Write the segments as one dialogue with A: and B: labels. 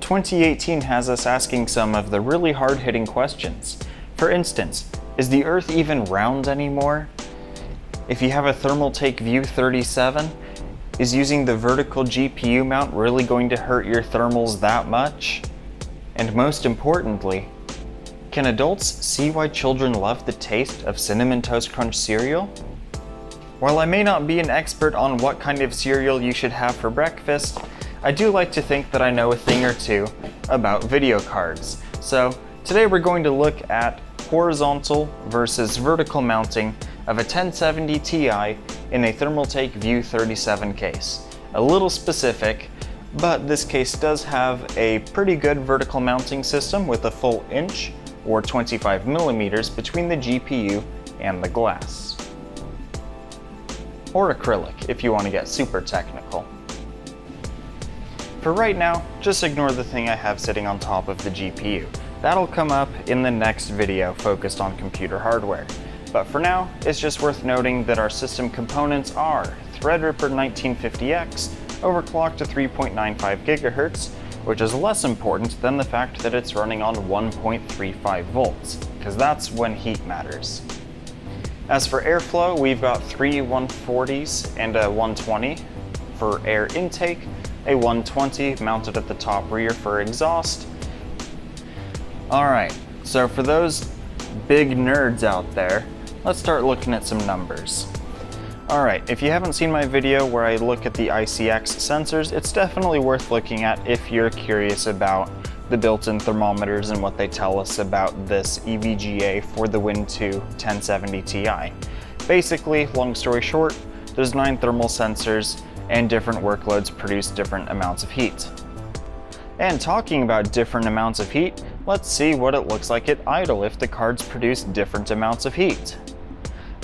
A: 2018 has us asking some of the really hard-hitting questions. For instance, is the Earth even round anymore? If you have a Thermaltake View 37, is using the vertical GPU mount really going to hurt your thermals that much? And most importantly, can adults see why children love the taste of Cinnamon Toast Crunch cereal? While I may not be an expert on what kind of cereal you should have for breakfast, I do like to think that I know a thing or two about video cards. So today we're going to look at horizontal versus vertical mounting of a 1070 Ti in a Thermaltake View 37 case. A little specific, but this case does have a pretty good vertical mounting system with a full inch or 25 millimeters between the GPU and the glass. Or acrylic if you want to get super technical. For right now, just ignore the thing I have sitting on top of the GPU. That'll come up in the next video focused on computer hardware. But for now, it's just worth noting that our system components are Threadripper 1950X overclocked to 3.95 GHz, which is less important than the fact that it's running on 1.35 volts, because that's when heat matters. As for airflow, we've got three 140s and a 120 for air intake, a 120 mounted at the top rear for exhaust. Alright, so for those big nerds out there, let's start looking at some numbers. Alright, if you haven't seen my video where I look at the ICX sensors, it's definitely worth looking at if you're curious about the built-in thermometers and what they tell us about this EVGA for the Win2 1070 Ti. Basically, long story short, there's 9 thermal sensors and different workloads produce different amounts of heat. And talking about different amounts of heat, let's see what it looks like at idle if the cards produce different amounts of heat.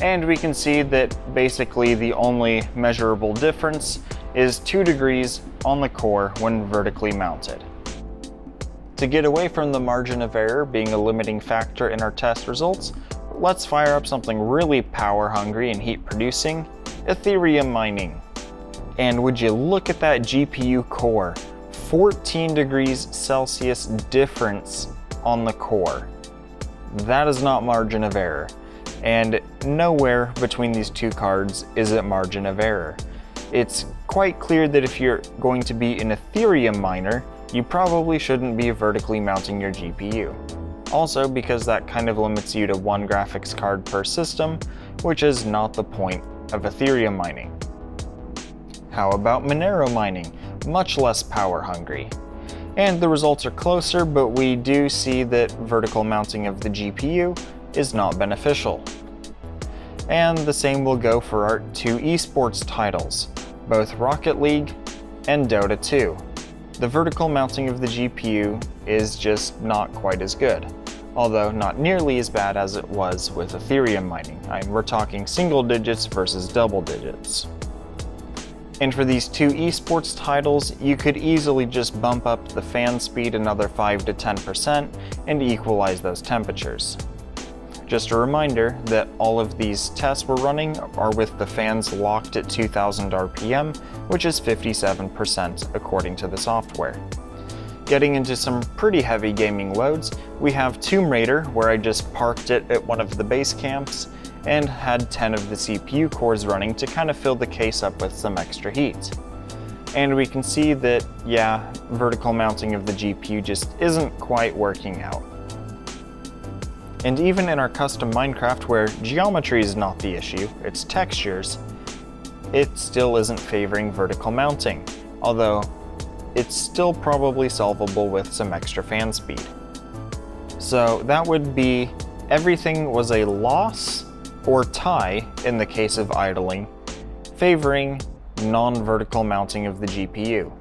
A: And we can see that basically the only measurable difference is 2 degrees on the core when vertically mounted. To get away from the margin of error being a limiting factor in our test results, let's fire up something really power hungry and heat producing, Ethereum Mining. And would you look at that GPU core, 14 degrees Celsius difference on the core. That is not margin of error. And nowhere between these two cards is it margin of error. It's quite clear that if you're going to be an Ethereum miner, you probably shouldn't be vertically mounting your GPU. Also because that kind of limits you to 1 graphics card per system, which is not the point of Ethereum mining. How about Monero mining? Much less power hungry. And the results are closer, but we do see that vertical mounting of the GPU is not beneficial. And the same will go for our 2 eSports titles, both Rocket League and Dota 2. The vertical mounting of the GPU is just not quite as good, although not nearly as bad as it was with Ethereum mining. We're talking single digits versus double digits. And for these 2 eSports titles, you could easily just bump up the fan speed another 5 to 10% and equalize those temperatures. Just a reminder that all of these tests we're running are with the fans locked at 2000 RPM, which is 57% according to the software. Getting into some pretty heavy gaming loads, we have Tomb Raider, where I just parked it at one of the base camps and had 10 of the CPU cores running to kind of fill the case up with some extra heat. And we can see that, yeah, vertical mounting of the GPU just isn't quite working out. And even in our custom Minecraft, where geometry is not the issue, it's textures, it still isn't favoring vertical mounting, although it's still probably solvable with some extra fan speed. So that would be everything was a loss or tie in the case of idling, favoring non-vertical mounting of the GPU.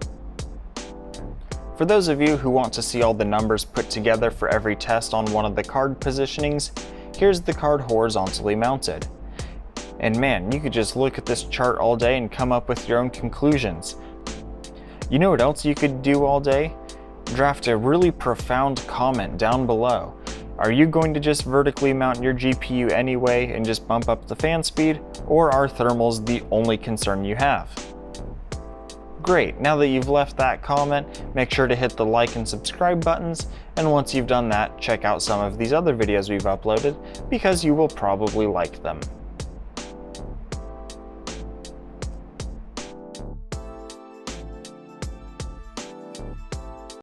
A: For those of you who want to see all the numbers put together for every test on one of the card positionings, here's the card horizontally mounted. And man, you could just look at this chart all day and come up with your own conclusions. You know what else you could do all day? Draft a really profound comment down below. Are you going to just vertically mount your GPU anyway and just bump up the fan speed, or are thermals the only concern you have? Great, now that you've left that comment, make sure to hit the like and subscribe buttons, and once you've done that, check out some of these other videos we've uploaded, because you will probably like them.